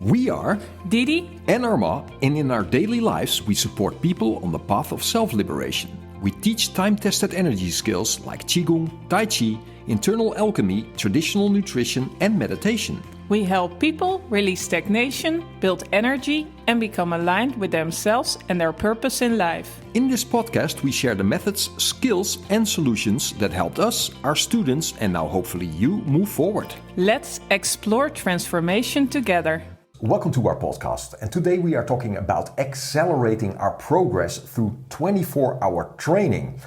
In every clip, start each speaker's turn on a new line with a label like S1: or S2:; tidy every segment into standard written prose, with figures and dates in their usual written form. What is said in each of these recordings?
S1: We are
S2: Didi
S1: and Arma, and in our daily lives we support people on the path of self-liberation. We teach time-tested energy skills like Qigong, Tai Chi, internal alchemy, traditional nutrition and meditation.
S2: We help people release stagnation, build energy, and become aligned with themselves and their purpose in life.
S1: In this podcast, we share the methods, skills, and solutions that helped us, our students, and now hopefully you move forward.
S2: Let's explore transformation together.
S3: Welcome to our podcast, and today we are talking about accelerating our progress through 24-hour training.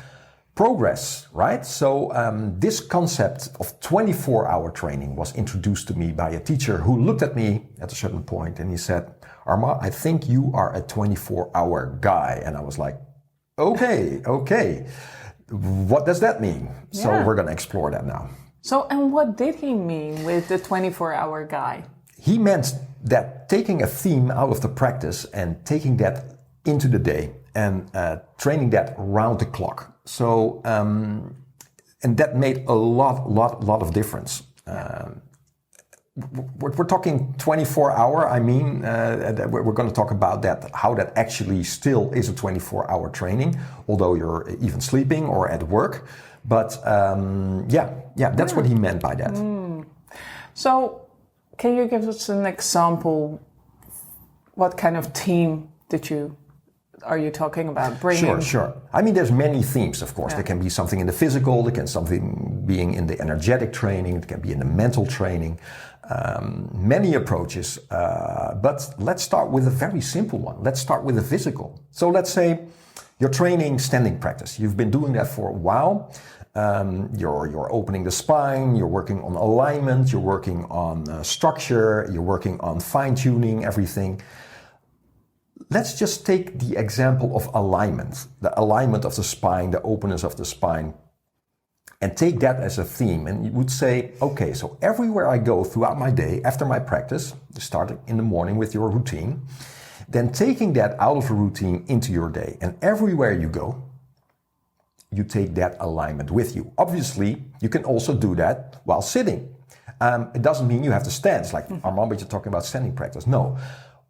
S3: Progress, right? So this concept of 24-hour training was introduced to me by a teacher who looked at me at a certain point and he said, Arma, I think you are a 24-hour guy. And I was like, okay. What does that mean? So we're going to explore that now.
S2: So, and what did he mean with the 24-hour guy?
S3: He meant that taking a theme out of the practice and taking that into the day and training that round the clock. So, and that made a lot of difference. We're talking 24-hour. I mean, we're going to talk about that, how that actually still is a 24-hour training, although you're even sleeping or at work. But that's what he meant by that.
S2: So, can you give us an example? What kind of team are you talking about bringing?
S3: Sure. I mean, there's many themes, of course. There can be something in the physical, there can something being in the energetic training, it can be in the mental training, many approaches. But let's start with a very simple one. Let's start with the physical. So let's say you're training standing practice. You've been doing that for a while. You're opening the spine, you're working on alignment, you're working on structure, you're working on fine-tuning everything. Let's just take the example of alignment, the alignment of the spine, the openness of the spine, and take that as a theme. And you would say, okay, so everywhere I go throughout my day, after my practice, starting in the morning with your routine, then taking that out of the routine into your day. And everywhere you go, you take that alignment with you. Obviously, you can also do that while sitting. It doesn't mean you have to stand. It's like, Armand, but you're talking about standing practice. No.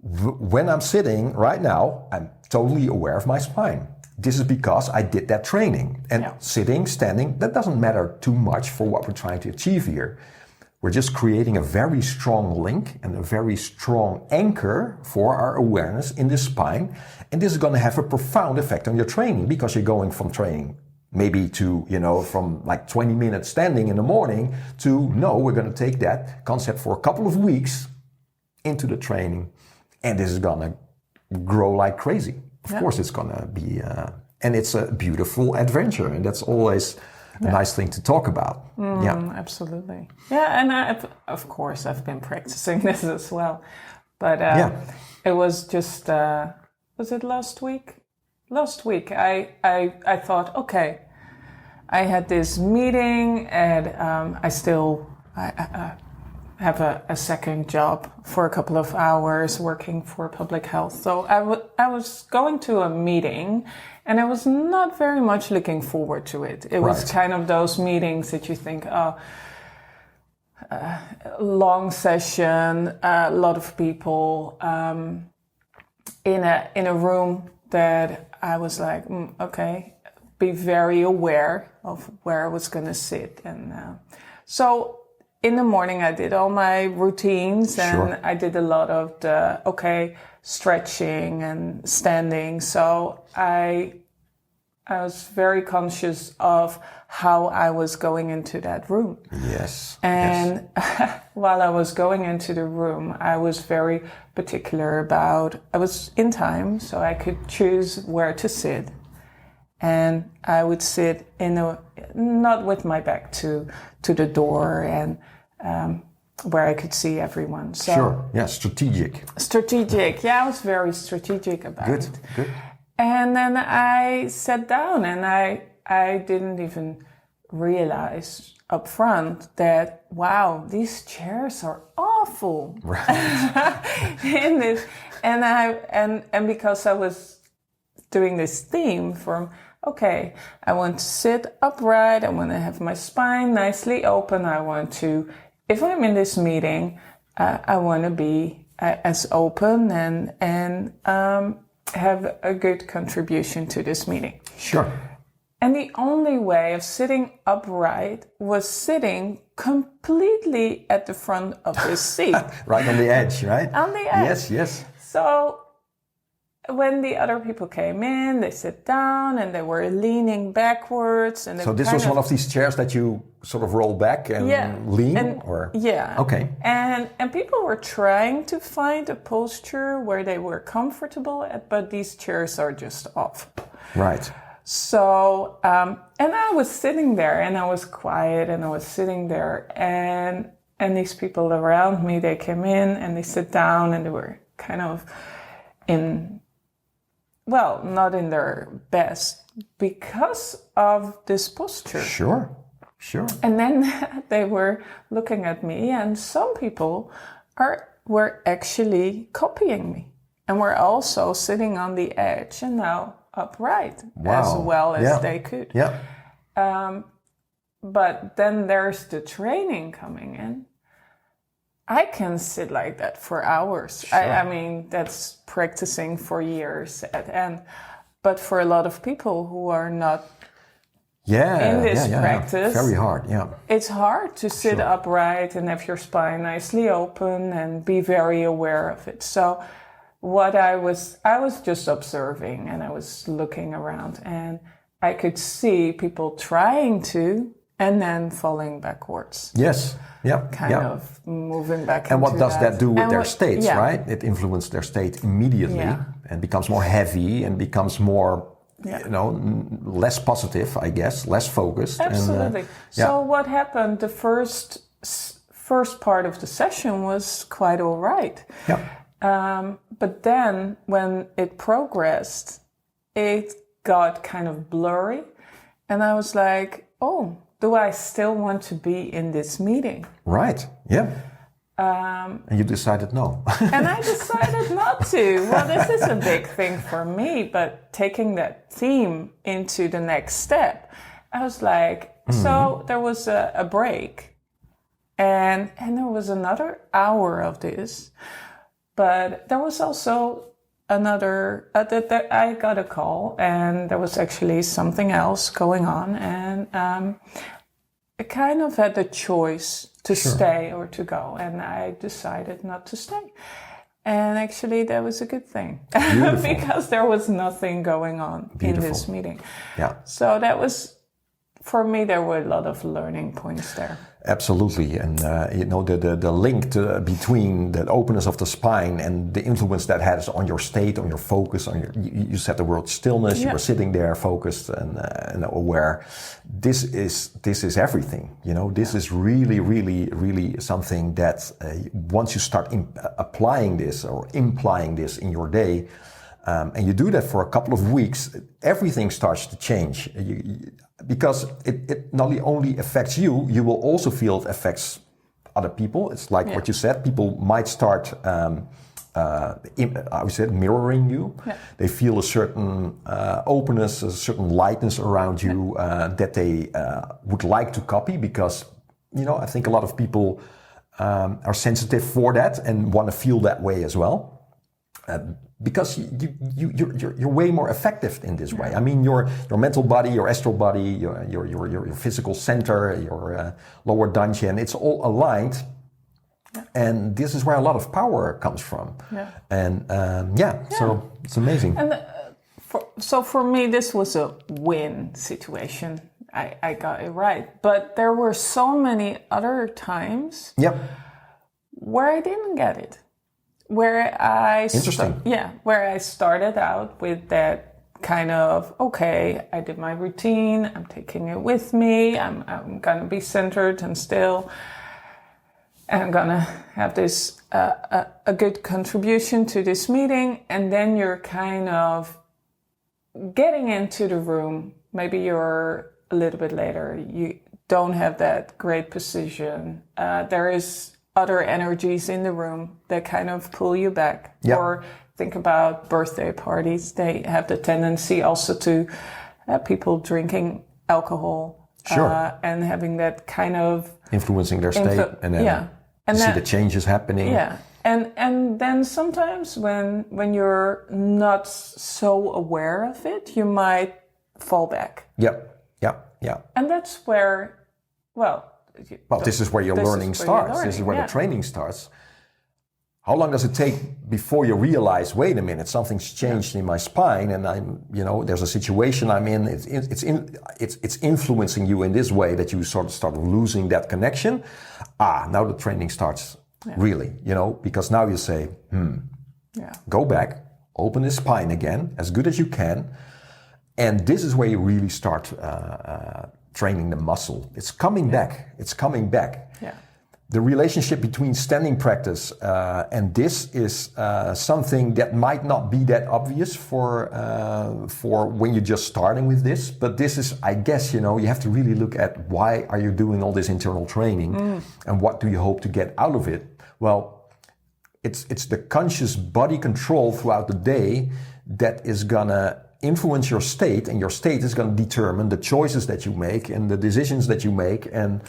S3: When I'm sitting right now, I'm totally aware of my spine. This is because I did that training. And sitting, standing, that doesn't matter too much for what we're trying to achieve here. We're just creating a very strong link and a very strong anchor for our awareness in the spine. And this is going to have a profound effect on your training because you're going from training maybe to, from like 20 minutes standing in the morning to, no, we're going to take that concept for a couple of weeks into the training. And this is going to grow like crazy. Of course it's going to be, and it's a beautiful adventure. And that's always a nice thing to talk about.
S2: Absolutely. Yeah, and I've been practicing this as well. But it was just, was it last week? Last week, I thought, okay, I had this meeting and I have a second job for a couple of hours working for public health. So I was going to a meeting and I was not very much looking forward to it. It was kind of those meetings that you think, long session, a lot of people, in a room that I was like, okay, be very aware of where I was going to sit. And so in the morning, I did all my routines and I did a lot of the, stretching and standing. So I was very conscious of how I was going into that room.
S3: Yes.
S2: And while I was going into the room, I was very particular I was in time, so I could choose where to sit. And I would sit not with my back to the door and where I could see everyone. So,
S3: strategic.
S2: Strategic, I was very strategic about it.
S3: Good.
S2: And then I sat down and I didn't even realize up front that, wow, these chairs are awful.
S3: Right.
S2: In this, and because I was doing this theme from, okay, I want to sit upright, I want to have my spine nicely open, I want to, if I'm in this meeting, I want to be as open and have a good contribution to this meeting.
S3: Sure.
S2: And the only way of sitting upright was sitting completely at the front of the seat.
S3: Right on the edge, right?
S2: On the edge.
S3: Yes, yes.
S2: So when the other people came in, they sit down and they were leaning backwards. And
S3: so this was one of these chairs that you sort of roll back and lean?
S2: Yeah.
S3: Okay.
S2: And people were trying to find a posture where they were comfortable at, but these chairs are just off.
S3: Right.
S2: So, and I was sitting there and I was quiet and I was sitting there and these people around me, they came in and they sit down and they were kind of not in their best because of this posture.
S3: Sure.
S2: And then they were looking at me and some people were actually copying me and were also sitting on the edge and now upright as well as they could.
S3: Yeah.
S2: But then there's the training coming in. I can sit like that for hours.
S3: Sure.
S2: I mean, that's practicing for years at end. But for a lot of people who are not in this practice,
S3: very hard. Yeah,
S2: it's hard to sit upright and have your spine nicely open and be very aware of it. So what I was just observing and I was looking around and I could see people trying to and then falling backwards.
S3: Yes. Yeah.
S2: Kind of moving back.
S3: And what does that do with their states,
S2: yeah.
S3: right? It influences their state immediately and becomes more heavy and becomes more, less positive, I guess, less focused.
S2: Absolutely.
S3: And,
S2: so what happened? The first part of the session was quite all right.
S3: Yeah.
S2: But then when it progressed, it got kind of blurry. And I was like, oh, do I still want to be in this meeting?
S3: Right, yeah. And you decided no.
S2: And I decided not to. Well, this is a big thing for me, but taking that theme into the next step, I was like, so there was a break. And there was another hour of this. But there was also another, I got a call and there was actually something else going on. And I kind of had the choice to stay or to go. And I decided not to stay. And actually that was a good thing because there was nothing going on in this meeting.
S3: Yeah.
S2: So that was, for me, there were a lot of learning points there.
S3: Absolutely, and the link between the openness of the spine and the influence that has on your state, on your focus, on your. You said the word stillness. You were sitting there, focused and aware. This is everything. This is really, really, really something that once you start applying this or implying this in your day, and you do that for a couple of weeks, everything starts to change. Because it not only affects you, you will also feel it affects other people. It's like what you said, people might start, I would say, mirroring you. Yeah. They feel a certain openness, a certain lightness around you that they would like to copy because, I think a lot of people are sensitive for that and want to feel that way as well. Because you're way more effective in this way. I mean, your mental body, your astral body, your physical center, your lower dungeon, it's all aligned. Yeah. And this is where a lot of power comes from. Yeah. And so it's amazing.
S2: And so for me, this was a win situation. I got it right. But there were so many other times where I didn't get it. Where I started out with that kind of, okay, I did my routine, I'm taking it with me, I'm gonna be centered and still, and I'm gonna have this a good contribution to this meeting, and then you're kind of getting into the room. Maybe you're a little bit later, you don't have that great position. There is other energies in the room that kind of pull you back. Yep. Or think about birthday parties. They have the tendency also to people drinking alcohol and having that kind of
S3: influencing their state and then and see the changes happening.
S2: Yeah, And then sometimes when you're not so aware of it, you might fall back.
S3: Yeah.
S2: And that's where,
S3: this is where your learning starts. This is where the training starts. How long does it take before you realize, wait a minute, something's changed in my spine, and there's a situation I'm in. It's influencing you in this way that you sort of start losing that connection. Now the training starts really, because now you say, go back, open the spine again, as good as you can, and this is where you really start training the muscle. It's coming back. It's coming back.
S2: Yeah.
S3: The relationship between standing practice and this is something that might not be that obvious for when you're just starting with this. But this is, I guess, you have to really look at why are you doing all this internal training and what do you hope to get out of it? Well, it's the conscious body control throughout the day that is gonna influence your state, and your state is going to determine the choices that you make and the decisions that you make and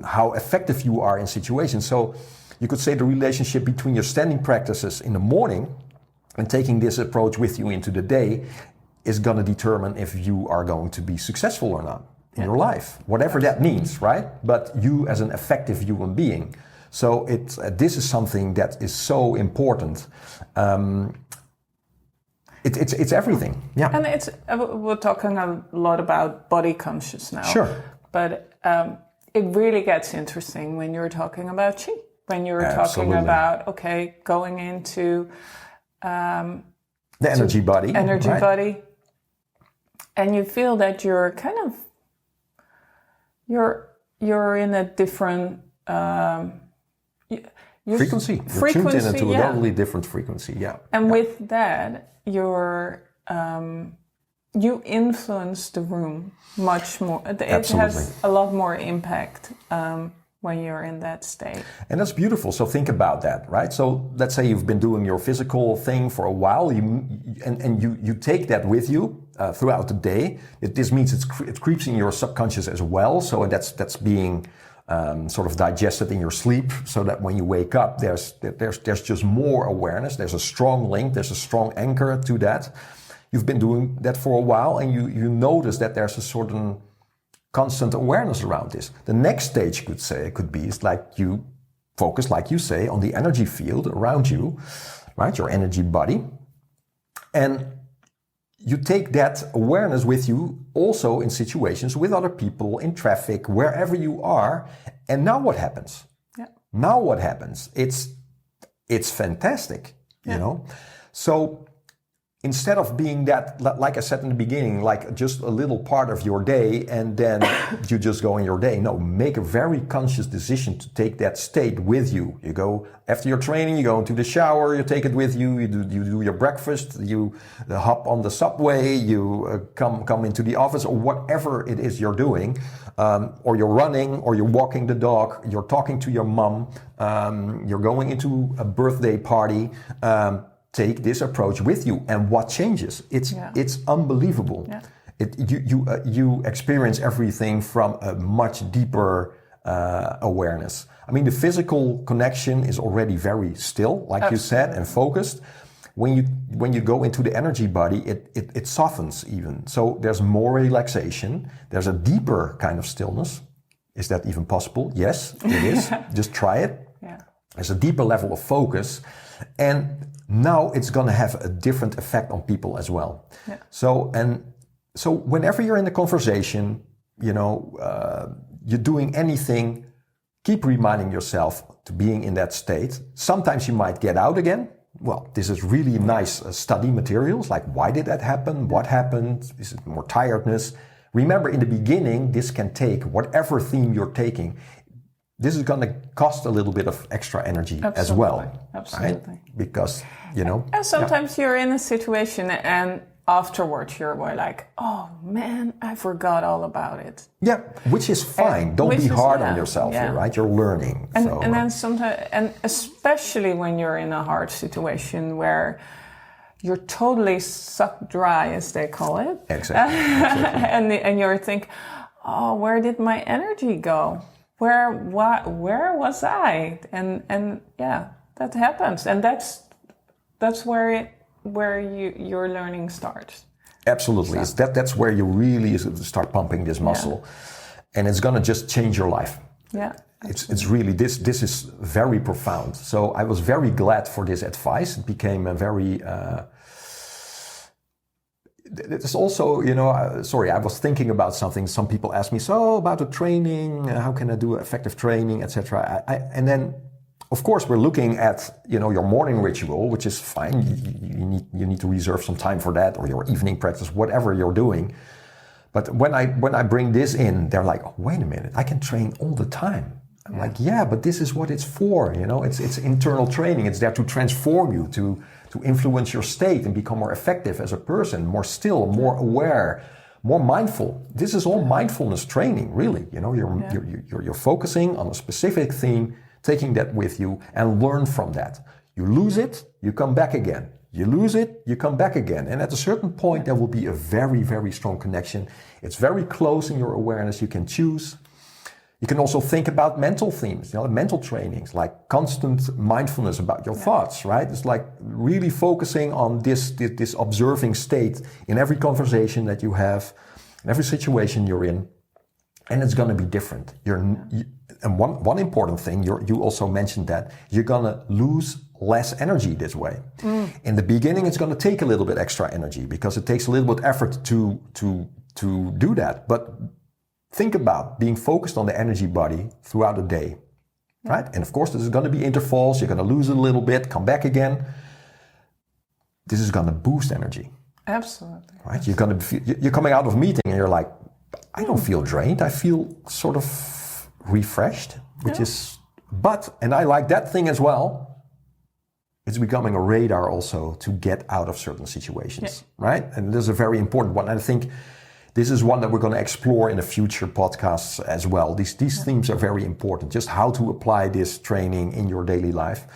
S3: how effective you are in situations. So you could say the relationship between your standing practices in the morning and taking this approach with you into the day is going to determine if you are going to be successful or not in your life, whatever that means, right? But you as an effective human being. So this is something that is so important. It's everything, yeah.
S2: And we're talking a lot about body conscious now.
S3: Sure.
S2: But it really gets interesting when you're talking about Qi. When you're
S3: Absolutely.
S2: talking about, going into...
S3: the energy body.
S2: Energy
S3: right?
S2: body. And you feel that you're kind of... You're in a different...
S3: frequency. You're tuned into a totally different frequency, yeah.
S2: And with that... you influence the room much more. It has a lot more impact when you're in that state. And
S3: that's beautiful. So think about that, right? So let's say you've been doing your physical thing for a while, you take that with you throughout the day. This means it creeps in your subconscious as well. So that's being sort of digested in your sleep, so that when you wake up, there's just more awareness. There's a strong link. There's a strong anchor to that. You've been doing that for a while, and you notice that there's a certain constant awareness around this. The next stage could be like you focus, like you say, on the energy field around you, right? Your energy body, and you take that awareness with you also in situations with other people, in traffic, wherever you are. And now what happens? Yeah. Now what happens? It's fantastic, you know? So instead of being that, like I said in the beginning, like just a little part of your day and then you just go in your day. No, make a very conscious decision to take that state with you. You go after your training, you go into the shower, you take it with you, you do your breakfast, you hop on the subway, you come into the office, or whatever it is you're doing, or you're running, or you're walking the dog, you're talking to your mom, you're going into a birthday party. Take this approach with you, and what changes? It's unbelievable. Yeah. You experience everything from a much deeper awareness. I mean, the physical connection is already very still, like you said, and focused. When you go into the energy body, it softens even. So there's more relaxation. There's a deeper kind of stillness. Is that even possible? Yes, it is. Just try it. Yeah. There's a deeper level of focus, and now it's going to have a different effect on people as well. Yeah. So whenever you're in a conversation, you're doing anything, keep reminding yourself to being in that state. Sometimes you might get out again. Well, this is really nice study materials, like why did that happen? What happened? Is it more tiredness? Remember, in the beginning, this can take whatever theme you're taking. This is going to cost a little bit of extra energy as well. Absolutely. Right? Because,
S2: And sometimes you're in a situation and afterwards you're more like, oh man, I forgot all about it.
S3: Yeah, which is fine. Don't be hard on yourself here, right? You're learning.
S2: And then sometimes, and especially when you're in a hard situation where you're totally sucked dry, as they call it.
S3: Exactly.
S2: and you're thinking, oh, where did my energy go? Where was I? And that happens, and that's where your learning starts.
S3: Absolutely,
S2: So.
S3: that's where you really start pumping this muscle, and it's gonna just change your life.
S2: Yeah,
S3: it's really this is very profound. So I was very glad for this advice. It became a very. It's also, sorry, I was thinking about something. Some people ask me, so about the training, how can I do effective training, etc. And then, of course, we're looking at, your morning ritual, which is fine. You need to reserve some time for that, or your evening practice, whatever you're doing. But when I bring this in, they're like, oh, wait a minute, I can train all the time. I'm like, yeah, but this is what it's for. It's internal training. It's there to transform you, to influence your state and become more effective as a person, more still, more aware, more mindful. This is all mindfulness training, really. You're focusing on a specific theme, taking that with you, and learn from that. You lose it, you come back again. You lose it, you come back again. And at a certain point, there will be a very, very strong connection. It's very close in your awareness. You can choose. You can also think about mental themes, mental trainings, like constant mindfulness about your thoughts, right? It's like really focusing on this observing state in every conversation that you have, in every situation you're in, and it's going to be different. And one important thing, you also mentioned that you're going to lose less energy this way. In the beginning, it's going to take a little bit extra energy because it takes a little bit effort to do that, but think about being focused on the energy body throughout the day, right? And of course, there's going to be intervals. You're going to lose it a little bit, come back again. This is going to boost energy.
S2: Absolutely.
S3: Right? You're coming out of a meeting and you're like, I don't feel drained. I feel sort of refreshed, and I like that thing as well. It's becoming a radar also to get out of certain situations, right? And this is a very important one. And I think this is one that we're going to explore in the future podcasts as well. These themes are very important. Just how to apply this training in your daily life,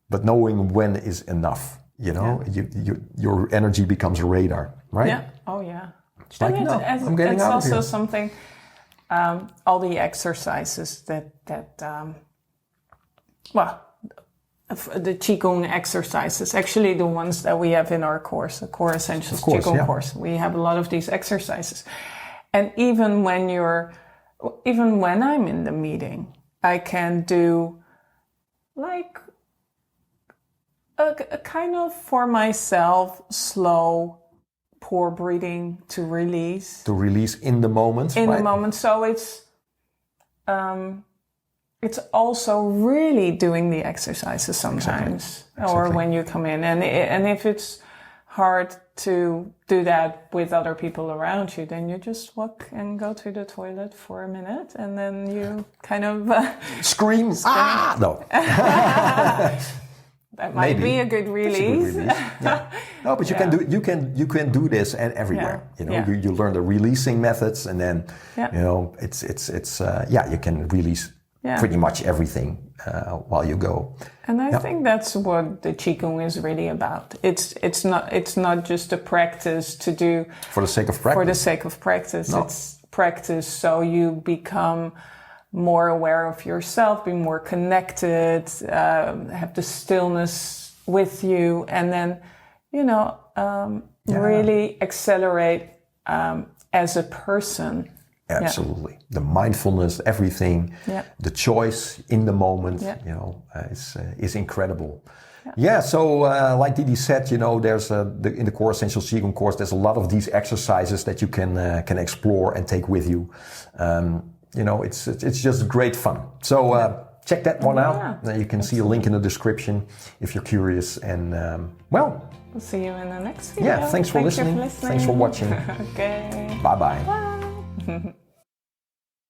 S3: but knowing when is enough. Your energy becomes a radar, right?
S2: Yeah. Oh yeah.
S3: It's like, I'm getting out of here.
S2: It's also something. All the exercises that the Qigong exercises, actually the ones that we have in our course, the Core Essentials Qigong course. We have a lot of these exercises. And even when I'm in the meeting, I can do like a kind of, for myself, slow, pour breathing to release.
S3: To release in the moment.
S2: In the moment. So it's also really doing the exercises sometimes, or when you come in. And if it's hard to do that with other people around you, then you just walk and go to the toilet for a minute, and then you kind of
S3: scream. Ah! No.
S2: That might be a good release.
S3: No, but you can do this everywhere. You learn the releasing methods, and then you can release pretty much everything while you go.
S2: And I think that's what the Qigong is really about. It's not just a practice to do
S3: for the sake of practice.
S2: For the sake of practice,
S3: no.
S2: It's practice so you become more aware of yourself, be more connected, have the stillness with you, and then really accelerate as a person.
S3: Absolutely. The mindfulness, everything, the choice in the moment, is incredible. So like Didi said, there's in the Core Essentials Qigong course, there's a lot of these exercises that you can explore and take with you. It's just great fun. So check that one out. You can see a link in the description if you're curious. And we'll
S2: see you in the next video.
S3: Yeah, thanks for listening. Thanks for watching.
S2: Okay.
S3: Bye-bye.
S2: Bye.